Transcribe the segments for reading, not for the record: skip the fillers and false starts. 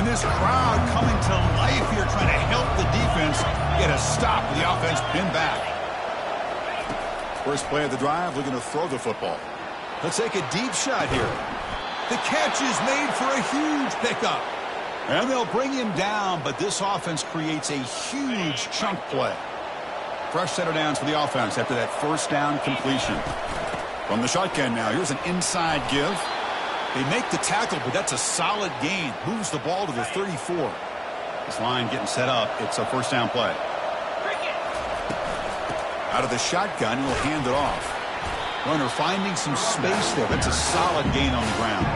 And this crowd coming to life here, trying to help the defense get a stop with the offense pinned back. First play of the drive, looking to throw the football. Let's take a deep shot here. The catch is made for a huge pickup. And they'll bring him down, but this offense creates a huge chunk play. Fresh set of downs for the offense after that first down completion. From the shotgun now, here's an inside give. They make the tackle, but that's a solid gain. Moves the ball to the 34. This line getting set up. It's a first down play. Out of the shotgun, he'll hand it off. Runner finding some space there. That's a solid gain on the ground.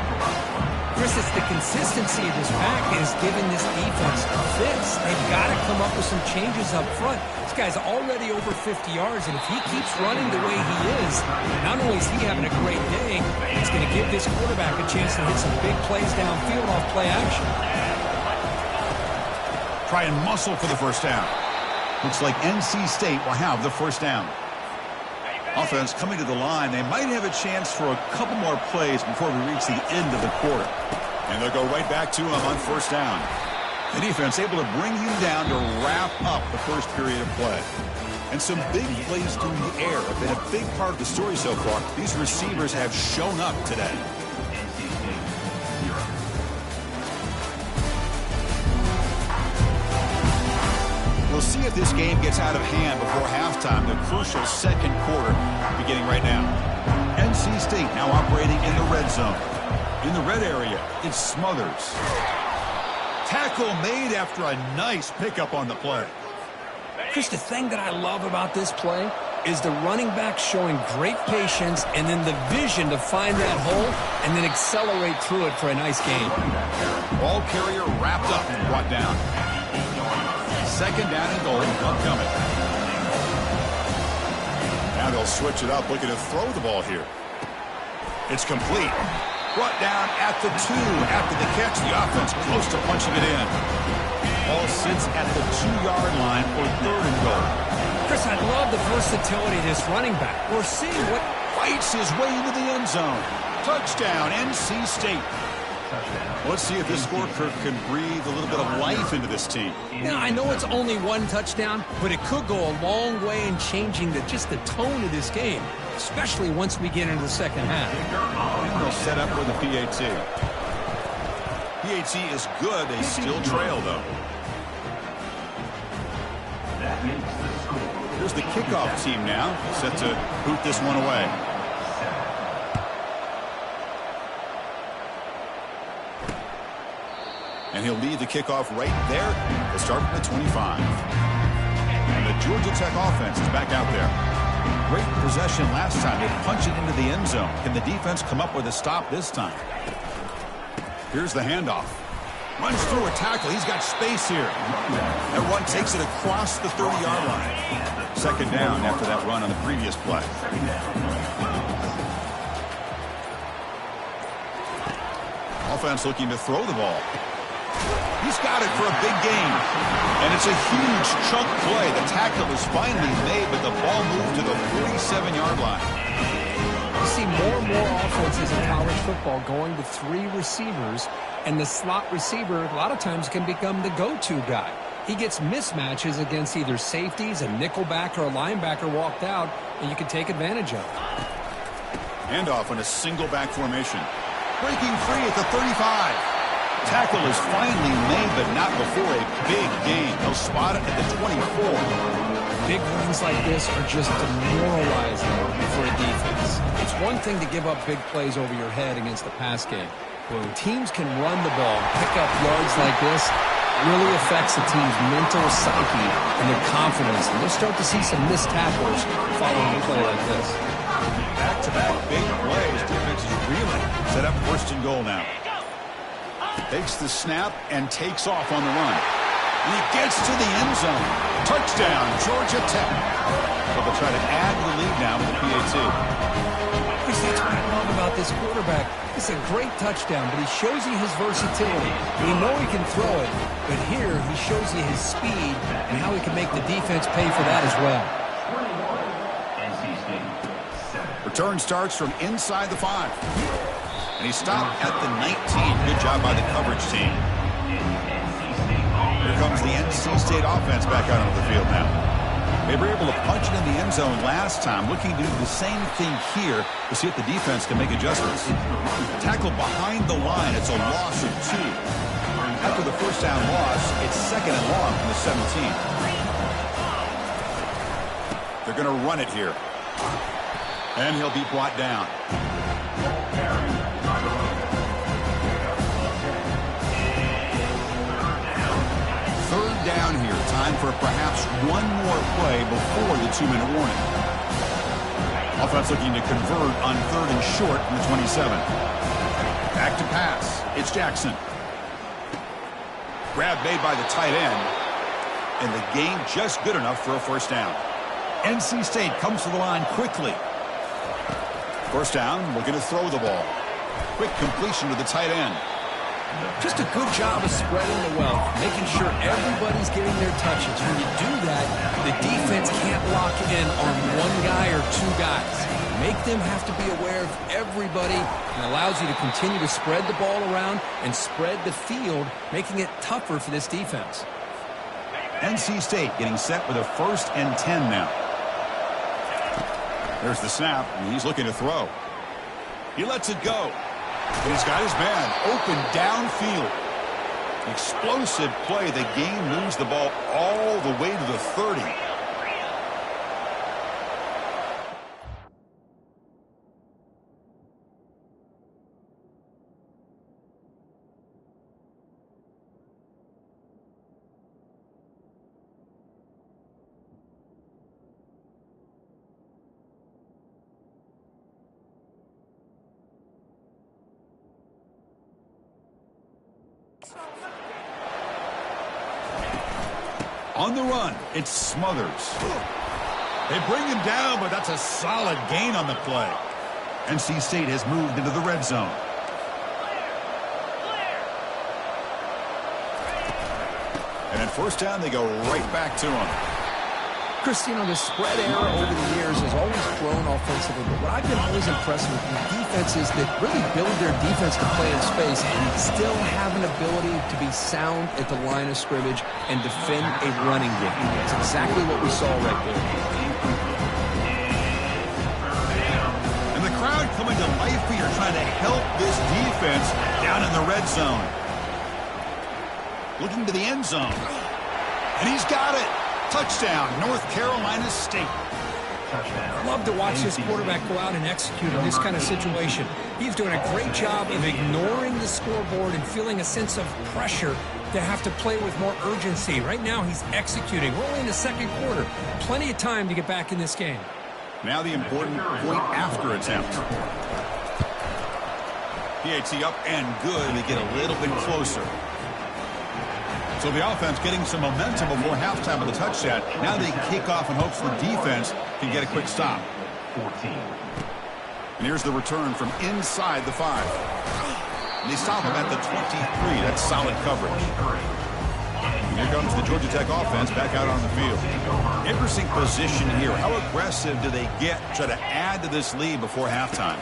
Chris, it's the consistency of this pack is giving this defense fits. They've got to come up with some changes up front. This guy's already over 50 yards, and if he keeps running the way he is, not only is he having a great day, it's going to give this quarterback a chance to hit some big plays downfield off play action. Try and muscle for the first down. Looks like NC State will have the first down. Offense coming to the line. They might have a chance for a couple more plays before we reach the end of the quarter. And they'll go right back to him on first down. The defense able to bring him down to wrap up the first period of play. And some big plays through the air have been a big part of the story so far. These receivers have shown up today. We'll see if this game gets out of hand before halftime, the crucial second quarter beginning right now. NC State now operating in the red zone. In the red area, it's Smothers. Tackle made after a nice pickup on the play. Chris, the thing that I love about this play is the running back showing great patience and then the vision to find that hole and then accelerate through it for a nice gain. Ball carrier wrapped up and brought down. Second down and goal upcoming. Now they'll switch it up, looking to throw the ball here. It's complete. Brought down at the 2 after the catch. The offense close to punching it in. Ball sits at the 2-yard line for third and goal. Chris, I love the versatility of this running back. We're seeing what fights his way into the end zone. Touchdown, NC State. Let's see if this scorecard can breathe a little bit of life into this team. Now, I know it's only one touchdown, but it could go a long way in changing just the tone of this game, especially once we get into the second half. And they'll set up with a PAT. PAT is good. They still trail, though. Here's the kickoff team now, set to boot this one away. And he'll lead the kickoff right there. They'll start from the 25. And the Georgia Tech offense is back out there. Great possession last time. They punch it into the end zone. Can the defense come up with a stop this time? Here's the handoff. Runs through a tackle. He's got space here. That run takes it across the 30-yard line. Second down after that run on the previous play. Offense looking to throw the ball. He's got it for a big gain. And it's a huge chunk play. The tackle is finally made, but the ball moved to the 47-yard line. You see more and more offenses in college football going to 3 receivers, and the slot receiver a lot of times can become the go-to guy. He gets mismatches against either safeties, a nickelback, or a linebacker walked out, and you can take advantage of it. Handoff in a single back formation. Breaking free at the 35. Tackle is finally made, but not before a big gain. They'll spot it at the 24. Big runs like this are just demoralizing for a defense. It's one thing to give up big plays over your head against the pass game. But when teams can run the ball, pick up yards like this, really affects the team's mental psyche and their confidence. And you'll start to see some missed tackles following a play like this. Back-to-back big plays. Defense is reeling. Set up first and goal now. Takes the snap and takes off on the run. And he gets to the end zone. Touchdown, Georgia Tech. So they'll try to add to the lead now with the PAT. That's what I love about this quarterback. It's a great touchdown, but he shows you his versatility. We know he can throw it, but here he shows you his speed and how he can make the defense pay for that as well. Return starts from inside the 5. And he stopped at the 19. Good job by the coverage team. Here comes the NC State offense back out onto the field now. They were able to punch it in the end zone last time, looking to do the same thing here to see if the defense can make adjustments. Tackle behind the line. It's a loss of 2. After the first down loss, it's 2nd and long from the 17. They're going to run it here. And he'll be brought down. Third down here. Time for perhaps one more play before the 2-minute warning. Offense looking to convert on 3rd and short from the 27. Back to pass. It's Jackson. Grab made by the tight end. And the gain just good enough for a first down. NC State comes to the line quickly. First down, looking to throw the ball. Quick completion to the tight end. Just a good job of spreading the wealth, making sure everybody's getting their touches. When you do that, the defense can't lock in on one guy or 2 guys. Make them have to be aware of everybody, and allows you to continue to spread the ball around and spread the field, making it tougher for this defense. NC State getting set with a 1st and 10 now. There's the snap, and he's looking to throw. He lets it go. And he's got his man open downfield. Explosive play. The game moves the ball all the way to the 30. On the run, it's Smothers. They bring him down, but that's a solid gain on the play. NC State has moved into the red zone. And at first down, they go right back to him. Christine, the spread era over the years has always grown offensively, but what I've been always impressed with defenses that really build their defense to play in space and still have an ability to be sound at the line of scrimmage and defend a running game. It's exactly what we saw right there. And the crowd coming to life here, trying to help this defense down in the red zone. Looking to the end zone. And he's got it. Touchdown, North Carolina State. Love to watch this quarterback go out and execute in this kind of situation. He's doing a great job of ignoring the scoreboard and feeling a sense of pressure to have to play with more urgency. Right now, he's executing. We're only in the 2nd quarter. Plenty of time to get back in this game. Now the important point after attempt. PAT up and good. They get a little bit closer. So the offense getting some momentum before halftime of the touchdown. Now they kick off in hopes the defense can get a quick stop. 14. And here's the return from inside the 5. And they stop him at the 23. That's solid coverage. And here comes the Georgia Tech offense back out on the field. Interesting position here. How aggressive do they get to try to add to this lead before halftime?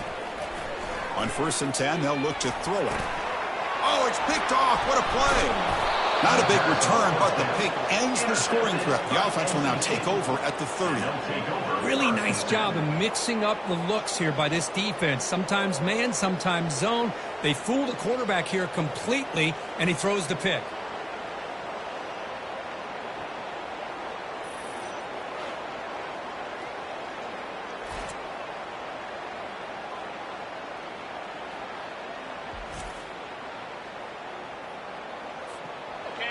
On 1st and 10, they'll look to throw it. Oh, it's picked off. What a play. Not a big return, but the pick ends the scoring threat. The offense will now take over at the 30. Really nice job of mixing up the looks here by this defense. Sometimes man, sometimes zone. They fool the quarterback here completely, and he throws the pick.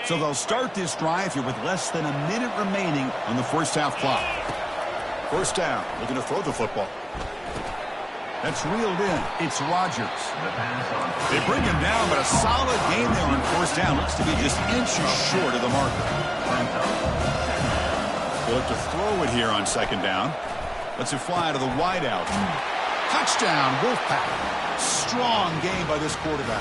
So they'll start this drive here with less than a minute remaining on the first half clock. First down, looking to throw the football. That's reeled in. It's Rogers. They bring him down, but a solid gain there on first down. Looks to be just inches short of the marker. They look to throw it here on 2nd down. Lets it fly to the wideout. Touchdown, Wolfpack. Strong game by this quarterback.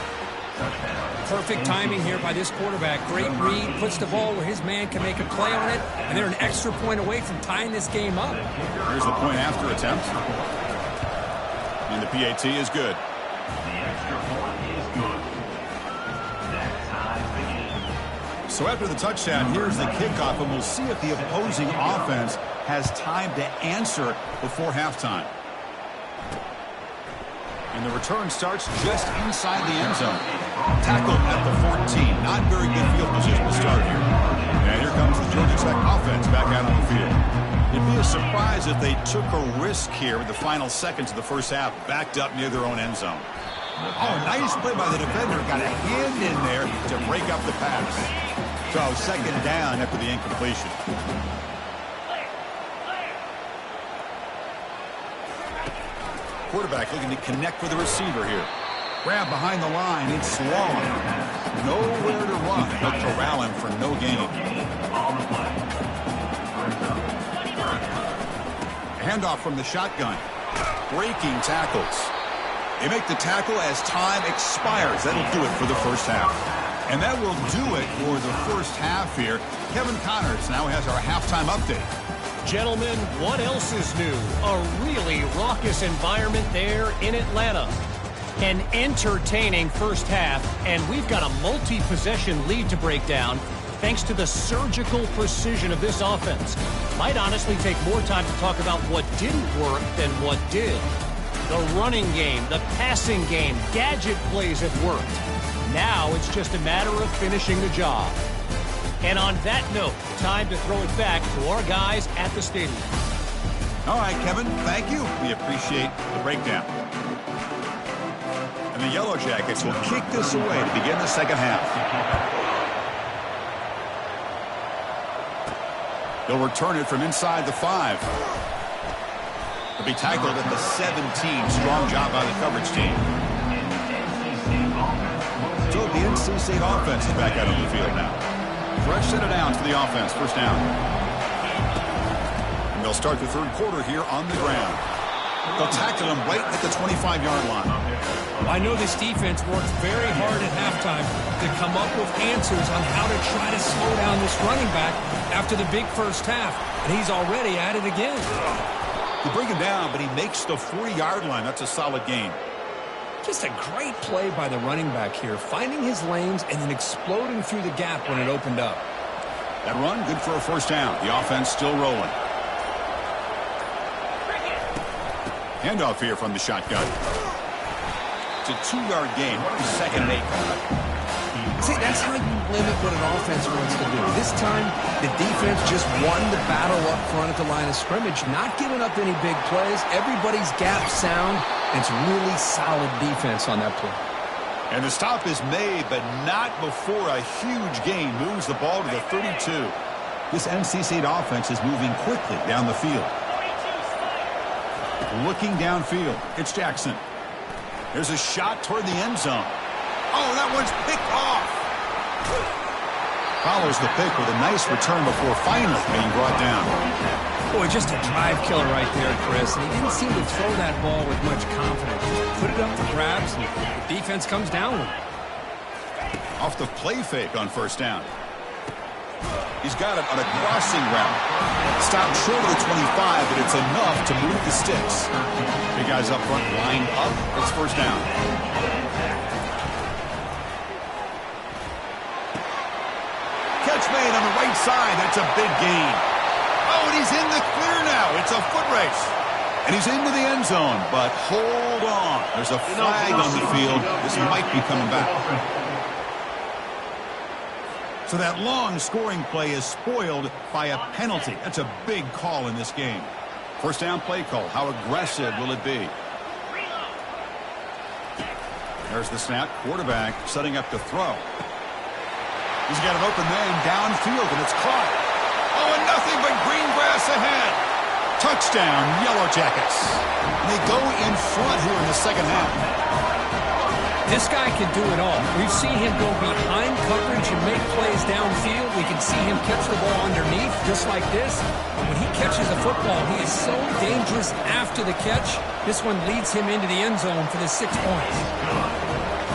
Perfect timing here by this quarterback. Great read, puts the ball where his man can make a play on it, and they're an extra point away from tying this game up. Here's the point after attempt. And the PAT is good. The extra point is good. That ties the game. So after the touchdown, here's the kickoff, and we'll see if the opposing offense has time to answer before halftime. And the return starts just inside the end zone. Tackle at the 14. Not very good field position to start here. And here comes the Georgia Tech offense back out on the field. It'd be a surprise if they took a risk here with the final seconds of the first half, backed up near their own end zone. Oh, nice play by the defender. Got a hand in there to break up the pass. So second down after the incompletion. Quarterback looking to connect with the receiver here. Grab behind the line. It's long. Nowhere to run. They'll corral him for no gain. Handoff from the shotgun. Breaking tackles. They make the tackle as time expires. That'll do it for the first half. And that will do it for the first half here. Kevin Connors now has our halftime update. Gentlemen, what else is new? A really raucous environment there in Atlanta. An entertaining first half, and we've got a multi-possession lead to break down thanks to the surgical precision of this offense. Might honestly take more time to talk about what didn't work than what did. The running game, the passing game, gadget plays have worked. Now it's just a matter of finishing the job. And on that note, time to throw it back to our guys at the stadium. All right, Kevin, thank you. We appreciate the breakdown. And the Yellow Jackets will kick this away to begin the second half. They'll return it from inside the 5. They'll be tackled at the 17. Strong job by the coverage team. So the NC State offense is back out on the field now. Fresh set of downs for the offense. First down. And they'll start the third quarter here on the ground. They'll tackle him right at the 25-yard line. I know this defense worked very hard at halftime to come up with answers on how to try to slow down this running back after the big first half. And he's already at it again. You bring him down, but he makes the 40-yard line. That's a solid gain. Just a great play by the running back here, finding his lanes and then exploding through the gap when it opened up. That run, good for a first down. The offense still rolling. Handoff here from the shotgun. It's a 2-yard gain. Second and 8. See, that's how you limit what an offense wants to do. This time, the defense just won the battle up front at the line of scrimmage, not giving up any big plays. Everybody's gap sound. It's really solid defense on that play. And the stop is made, but not before a huge gain moves the ball to the 32. This NC State offense is moving quickly down the field. Looking downfield, it's Jackson. There's a shot toward the end zone. Oh, that one's picked off. Follows the pick with a nice return before finally being brought down. Boy, just a drive killer right there, Chris. And he didn't seem to throw that ball with much confidence. Put it up for grabs, and the defense comes down with it. Off the play fake on first down. He's got it on a crossing route. Stopped short of the 25, but it's enough to move the sticks. Big guys up front lined up. It's first down. Catch made on the right side. That's a big gain. Oh, and he's in the clear now. It's a foot race. And he's into the end zone, but hold on. There's a flag on the field. This might be coming back. So that long scoring play is spoiled by a penalty. That's a big call in this game. First down play call. How aggressive will it be? There's the snap. Quarterback setting up to throw. He's got an open man downfield, and it's caught. Oh, and nothing but green grass ahead. Touchdown, Yellow Jackets. And they go in front here in the second half. This guy can do it all. We've seen him go behind coverage and make plays downfield. We can see him catch the ball underneath, just like this. But when he catches a football, he is so dangerous after the catch. This one leads him into the end zone for the 6 points.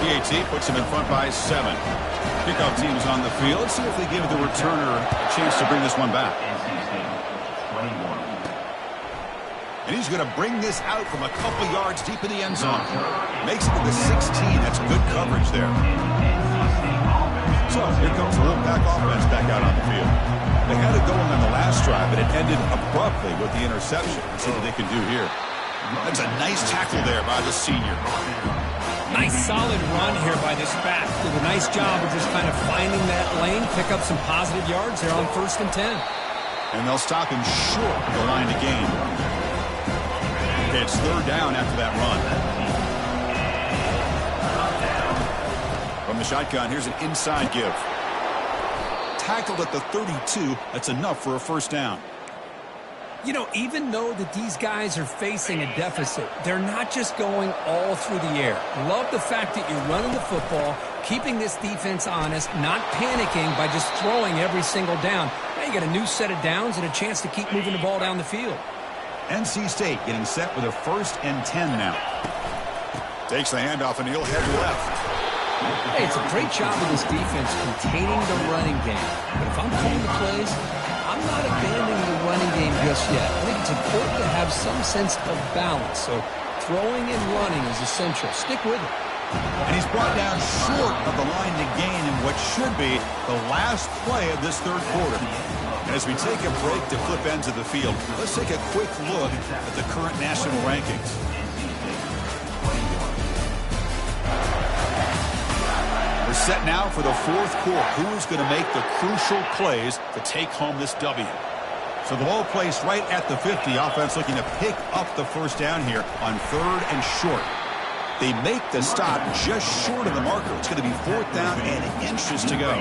PAT puts him in front by 7. Kickoff team is on the field. Let's see if they give the returner a chance to bring this one back. And he's going to bring this out from a couple yards deep in the end zone. Makes it to the 16. That's good coverage there. So So, here comes the Wolfpack offense back out on the field. They had it going on the last drive, but it ended abruptly with the interception. Let's see what they can do here. That's a nice tackle there by the senior. Nice solid run here by this back. Did a nice job of just kind of finding that lane, pick up some positive yards there on 1st and 10. And they'll stop him short of the line to gain. Okay, it's 3rd down after that run. From the shotgun, here's an inside give. Tackled at the 32, that's enough for a 1st down. You know, even though that these guys are facing a deficit, they're not just going all through the air. Love the fact that you're running the football, keeping this defense honest, not panicking by just throwing every single down. Now you got a new set of downs and a chance to keep moving the ball down the field. NC State getting set with a 1st and 10 now. Takes the handoff and he'll head left. Hey, it's a great job of this defense containing the running game. But if I'm calling the plays, I'm not abandoning the running game just yet. I think it's important to have some sense of balance. So throwing and running is essential. Stick with it. And he's brought down short of the line to gain in what should be the last play of this 3rd quarter. And as we take a break to flip ends of the field, let's take a quick look at the current national rankings. We're set now for the 4th quarter. Who is going to make the crucial plays to take home this W? So the ball placed right at the 50. Offense looking to pick up the 1st down here on 3rd and short. They make the stop just short of the marker. It's going to be 4th down and inches to go.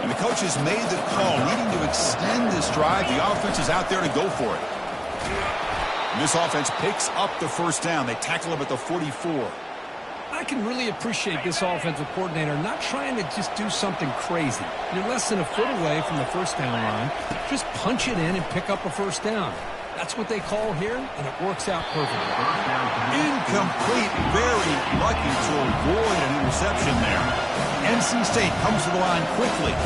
And the coaches made the call, needing to extend this drive. The offense is out there to go for it. And this offense picks up the 1st down. They tackle him at the 44. I can really appreciate this offensive coordinator not trying to just do something crazy. You're less than a foot away from the 1st down line. Just punch it in and pick up a 1st down. That's what they call here, and it works out perfectly. Incomplete, very lucky to avoid an interception there. NC State comes to the line quickly.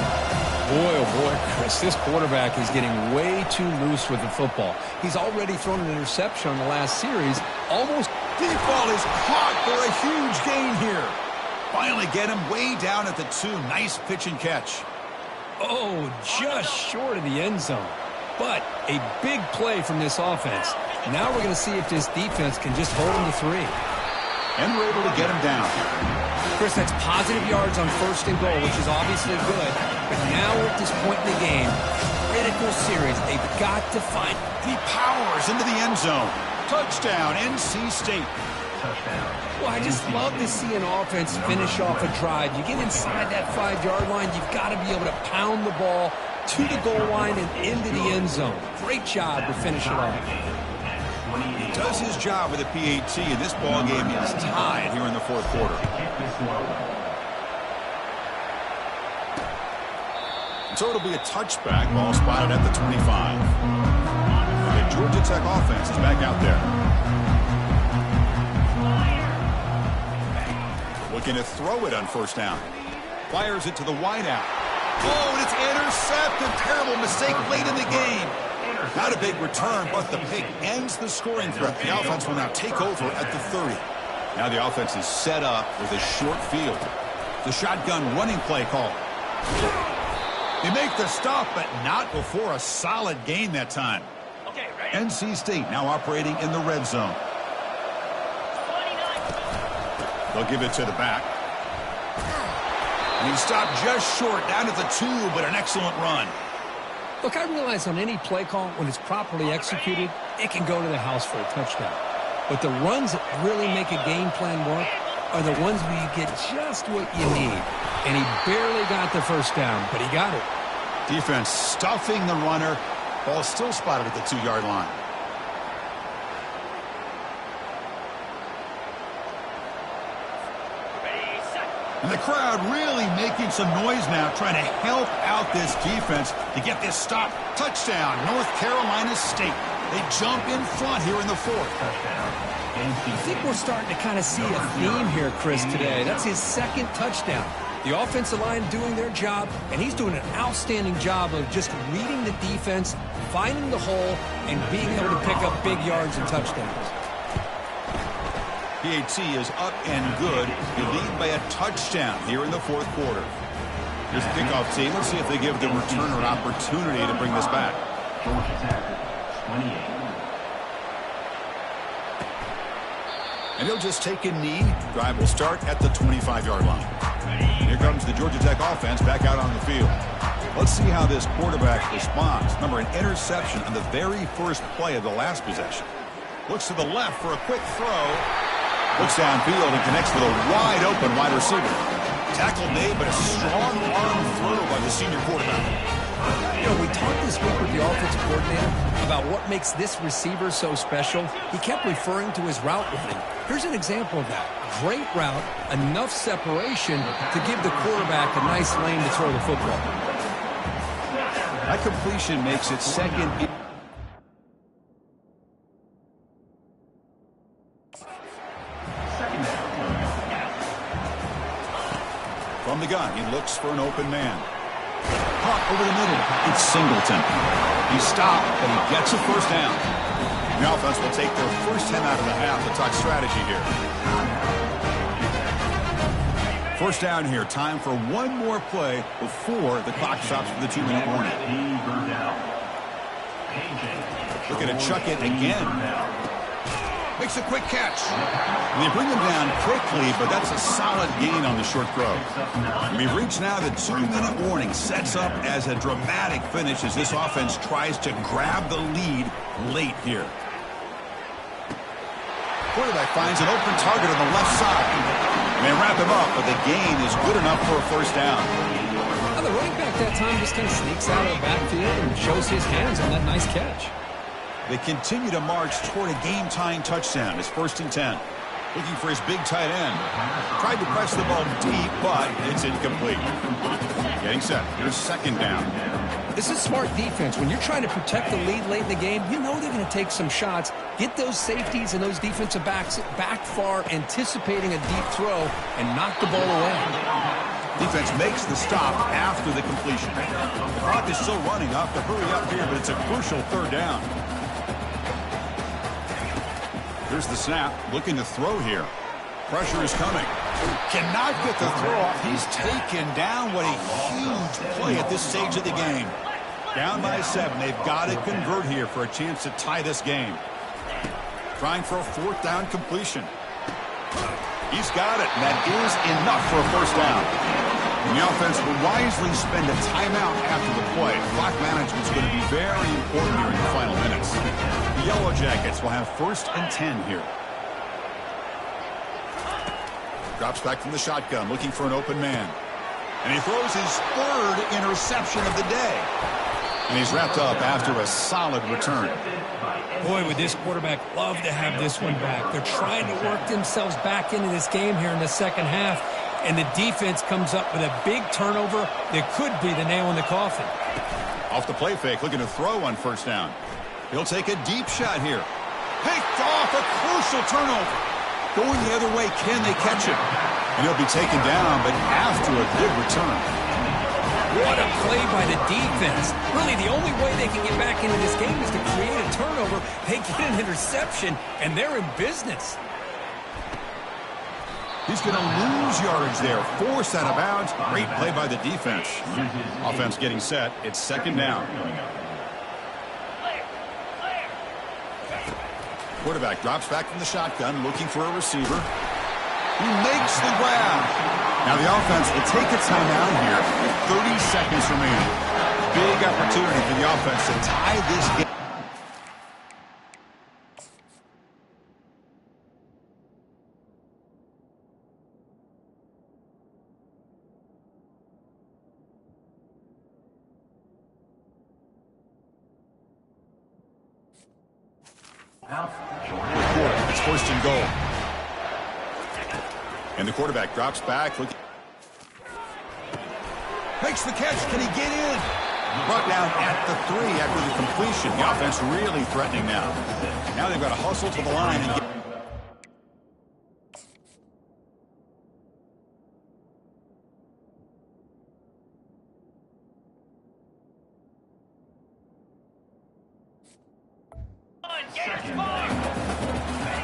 Boy, oh boy, Chris, this quarterback is getting way too loose with the football. He's already thrown an interception on the last series. Almost. Deep ball is caught for a huge gain here. Finally get him way down at the 2. Nice pitch and catch. Oh, just short of the end zone. But a big play from this offense. Now we're going to see if this defense can just hold him to 3. And we're able to get him down. Chris, that's positive yards on 1st and goal, which is obviously good. But now we're at this point in the game, critical series. They've got to find. He powers into the end zone. Touchdown, NC State. Touchdown. Well, I just love to see an offense finish off a drive. You get inside that 5-yard line, you've got to be able to pound the ball to the goal line and into the end zone. Great job to finish it off. He does his job with a PAT, and this ball game is tied here in the 4th quarter. So it'll be a touchback, ball spotted at the 25. The Georgia Tech offense is back out there. Looking to throw it on 1st down. Fires it to the wideout. Oh, and it's intercepted. Terrible mistake late in the game. Not a big return, but the pick ends the scoring threat. The offense will now take over at the 30. Now the offense is set up with a short field. The shotgun running play call. They make the stop, but not before a solid gain that time. NC State now operating in the red zone. They'll give it to the back. And he stopped just short, down at the 2, but an excellent run. Look, I realize on any play call, when it's properly executed, it can go to the house for a touchdown. But the runs that really make a game plan work are the ones where you get just what you need. And he barely got the 1st down, but he got it. Defense stuffing the runner. Ball still spotted at the 2-yard line. And the crowd really making some noise now, trying to help out this defense to get this stop. Touchdown, North Carolina State. They jump in front here in the 4th. I think we're starting to kind of see a theme here, Chris, today. That's his 2nd touchdown. The offensive line doing their job, and he's doing an outstanding job of just reading the defense, finding the hole, and being able to pick up big yards and touchdowns. PAT is up and good. They lead by a touchdown here in the 4th quarter. Here's the kickoff team. Let's see if they give the returner an opportunity to bring this back. Georgia Tech, 28. And he'll just take a knee. Drive will start at the 25-yard line. Here comes the Georgia Tech offense back out on the field. Let's see how this quarterback responds. Remember, an interception on the very first play of the last possession. Looks to the left for a quick throw. Looks downfield and connects with a wide-open wide receiver. Tackle made, but a strong arm throw by the senior quarterback. You know, we talked this week with the offensive coordinator about what makes this receiver so special. He kept referring to his route running. Here's an example of that. Great route, enough separation to give the quarterback a nice lane to throw the football. That completion makes it second. From the gun, he looks for an open man. Caught over the middle. It's Singleton. He stopped, but he gets a first down. The offense will take their first 10 out of the half to talk strategy here. First down here. Time for one more play before the clock stops for the 2-minute warning. Looking to chuck it again. Makes a quick catch. And they bring him down quickly, but that's a solid gain on the short throw. We've reached now the 2-minute warning. Sets up as a dramatic finish as this offense tries to grab the lead late here. Quarterback finds an open target on the left side. And they wrap him up, but the gain is good enough for a first down. Well, the running back that time just kind of sneaks out of the backfield and shows his hands on that nice catch. They continue to march toward a game-tying touchdown. It's 1st and 10. Looking for his big tight end. Tried to press the ball deep, but it's incomplete. Getting set. Here's 2nd down. This is smart defense. When you're trying to protect the lead late in the game, you know they're going to take some shots, get those safeties and those defensive backs back far, anticipating a deep throw, and knock the ball away. Defense makes the stop after the completion. The clock is still running. Off to hurry up here, but it's a crucial 3rd down. Here's the snap. Looking to throw here. Pressure is coming. Cannot get the throw off. He's taken down. What a huge play at this stage of the game. Down by 7. They've got to convert here for a chance to tie this game. Trying for a 4th down completion. He's got it. And that is enough for a first down. And the offense will wisely spend a timeout after the play. Clock management is going to be very important here in the final minutes. The Yellow Jackets will have 1st and 10 here. Drops back from the shotgun, looking for an open man. And he throws his 3rd interception of the day. And he's wrapped up after a solid return. Boy, would this quarterback love to have this one back. They're trying to work themselves back into this game here in the second half. And the defense comes up with a big turnover that could be the nail in the coffin. Off the play fake, looking to throw on 1st down. He'll take a deep shot here. Picked off, a crucial turnover. Going the other way, can they catch him? And he'll be taken down, but after a good return. What a play by the defense. Really, the only way they can get back into this game is to create a turnover. They get an interception, and they're in business. He's going to lose yardage there. Forced out of bounds. Great play by the defense. Offense getting set. It's 2nd down. Quarterback drops back from the shotgun, looking for a receiver. He makes the grab. Now the offense will take a timeout here with 30 seconds remaining. Big opportunity for the offense to tie this game. It's 1st and goal. And the quarterback drops back. Makes the catch. Can he get in? Brought down at the 3 after the completion. The offense really threatening now. Now they've got to hustle to the line and get.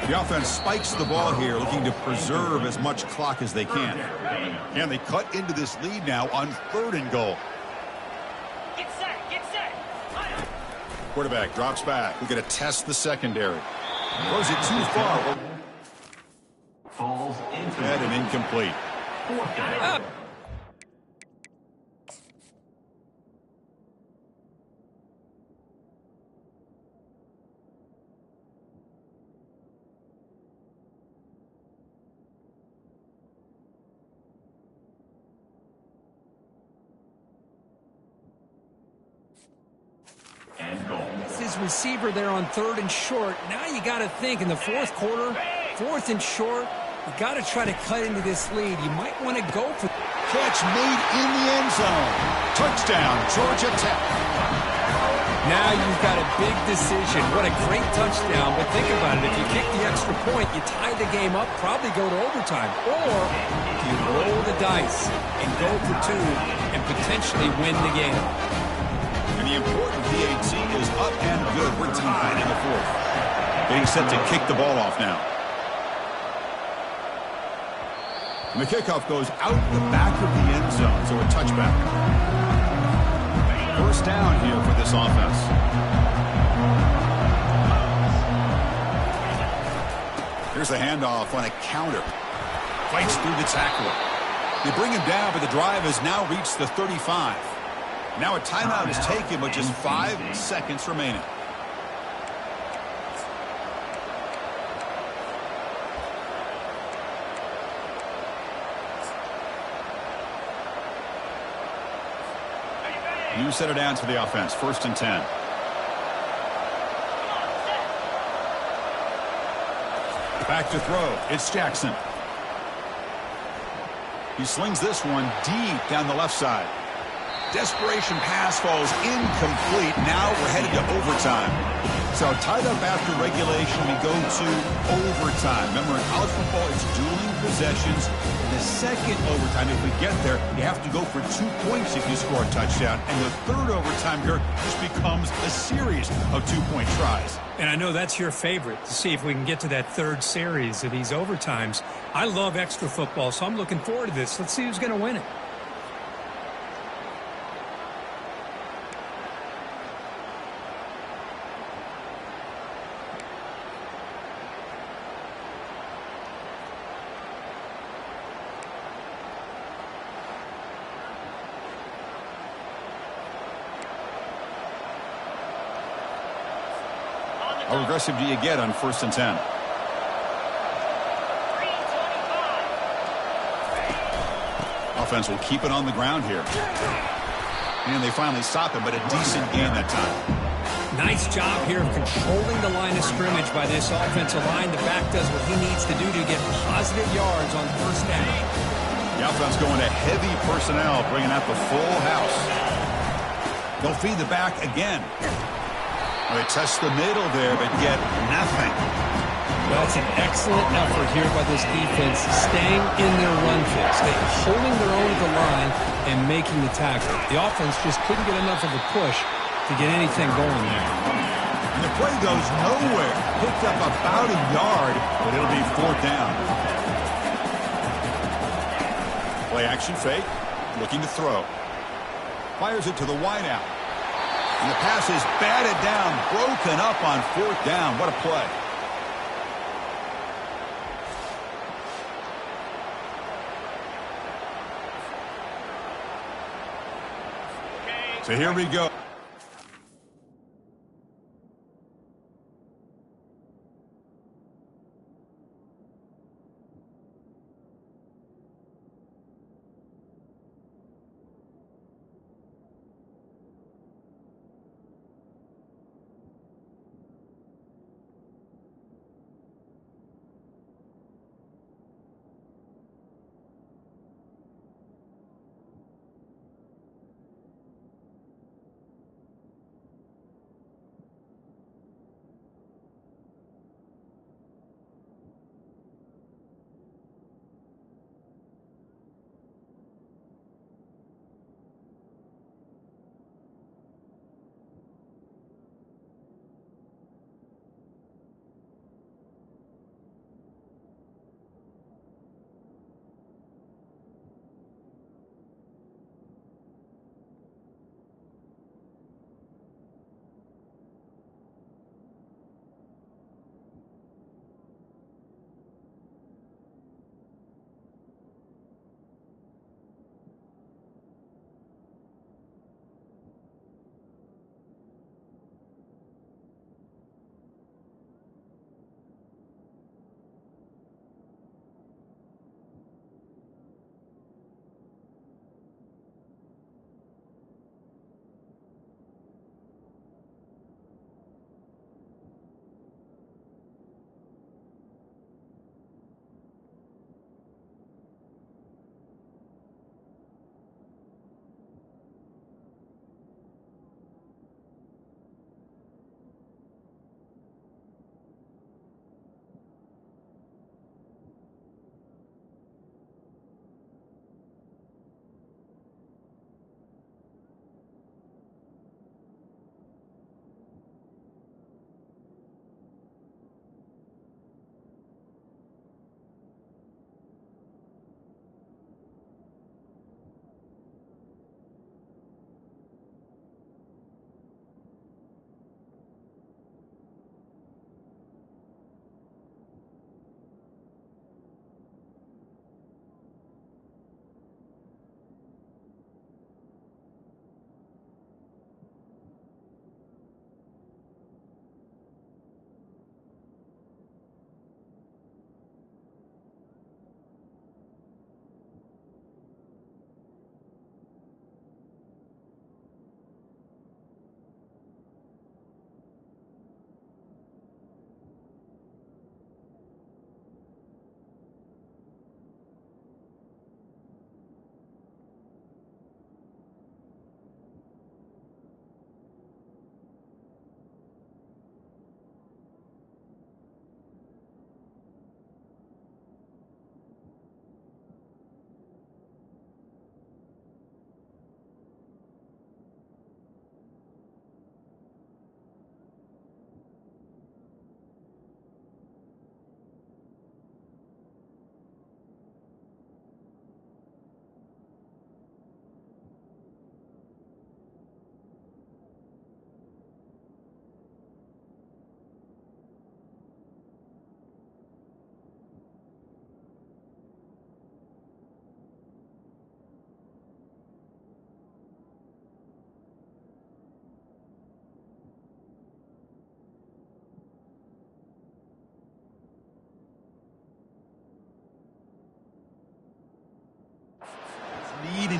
The offense spikes the ball here, looking to preserve as much clock as they can. And they cut into this lead now on 3rd and goal. Get set, get set. Quarterback drops back. We're going to test the secondary. Throws it too far. Falls into And incomplete. 4th down. And goal. It's his receiver there on 3rd and short. Now you got to think in the 4th quarter, 4th and short, you got to try to cut into this lead. You might want to go for Catch made in the end zone. Touchdown, Georgia Tech. Now you've got a big decision. What a great touchdown. But think about it. If you kick the extra point, you tie the game up, probably go to overtime. Or you roll the dice and go for 2 and potentially win the game. And the important PAT is up and good. We're tied in the 4th. Being set to kick the ball off now. And the kickoff goes out the back of the end zone, so a touchback. 1st down here for this offense. Here's the handoff on a counter. Fights through the tackler. They bring him down, but the drive has now reached the 35. Now a timeout is taken with just 5 seconds remaining. You set it down to the offense. 1st and 10. Back to throw. It's Jackson. He slings this one deep down the left side. Desperation pass falls incomplete. Now we're headed to overtime. So tied up after regulation, we go to overtime. Remember, in college football, it's dueling possessions. In the 2nd overtime, if we get there, you have to go for 2 points if you score a touchdown. And the 3rd overtime here just becomes a series of 2-point tries. And I know that's your favorite, to see if we can get to that 3rd series of these overtimes. I love extra football, so I'm looking forward to this. Let's see who's going to win it. How aggressive do you get on 1st and 10? Offense will keep it on the ground here. And they finally stop him, but a decent gain that time. Nice job here of controlling the line of scrimmage by this offensive line. The back does what he needs to do to get positive yards on 1st down. The offense going to heavy personnel, bringing out the full house. They'll feed the back again. They test the middle there, but get nothing. That's an excellent effort here by this defense, staying in their run fix, holding their own at the line and making the tackle. The offense just couldn't get enough of a push to get anything going there. And the play goes nowhere. Picked up about a yard, but it'll be 4th down. Play action fake, looking to throw. Fires it to the wideout. And the pass is batted down, broken up on 4th down. What a play. So here we go.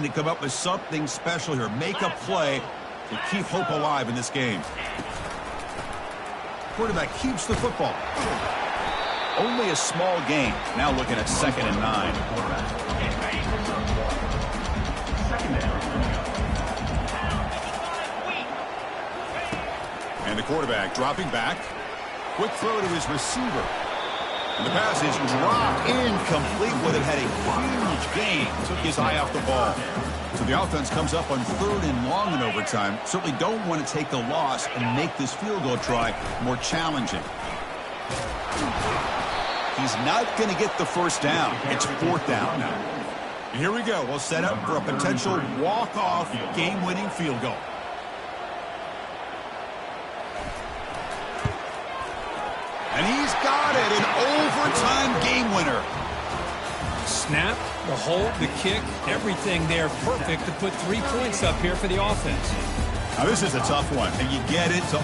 needing to come up with something special here. Make a play to keep hope alive in this game. Quarterback keeps the football. Only a small gain. Now looking at 2nd and 9. And the quarterback dropping back. Quick throw to his receiver. And the pass is dropped incomplete with it. Had a huge gain. Took his eye off the ball. So the offense comes up on 3rd and long in overtime. Certainly don't want to take the loss and make this field goal try more challenging. He's not going to get the first down. It's 4th down now. Here we go. We'll set up for a potential walk-off game-winning field goal. And he's got it, an overtime game winner. Snap, the hold, the kick, everything there perfect to put 3 points up here for the offense. Now this is a tough one, and you get it to